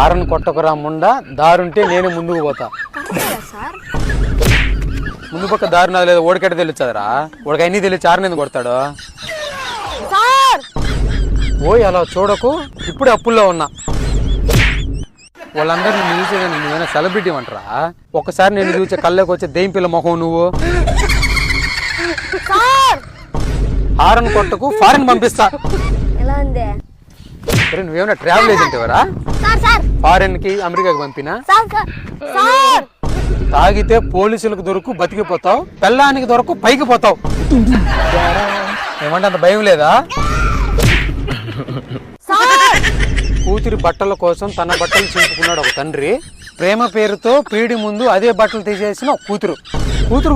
Aaron కొట్టకురా Munda, దారుంటే నేనే ముందుకు పోతా. ముందు పక్క దారి నాది లేదు, ఓడికట్ట తెలుస్తుందిరా. ఓడికి అన్ని తెలిసి ఆరని ఎందుకు కొడతాడు? ఓయ్ అలా చూడకు, ఇప్పుడే అప్పుల్లో ఉన్నా. వాళ్ళందరినీ చూసే నువ్వేనా సెలబ్రిటీ అంటారా? ఒకసారి నేను చూసే కళ్ళకి వచ్చే దెయ్యం పిల్ల మొహం నువ్వు. ఆరన్ కొట్టకు, ఫారెన్ పంపిస్తా. నువ్వేమైనా ట్రావెల్ ఏజెంట్ ఎవరా? ఫారెన్ కి అమెరికాకి పంపినా? తాగితే పోలీసులకు దొరకు బతికిపోతావు, పెళ్ళానికి దొరకు పైకి పోతావు. ఏమంటే అంత భయం లేదా? కూతురి బట్టల కోసం తన బట్టలు చింపుకున్నాడు ఒక తండ్రి. ప్రేమ పేరుతో పీడి ముందు అదే బట్టలు తీసేసిన కూతురు. కూతురు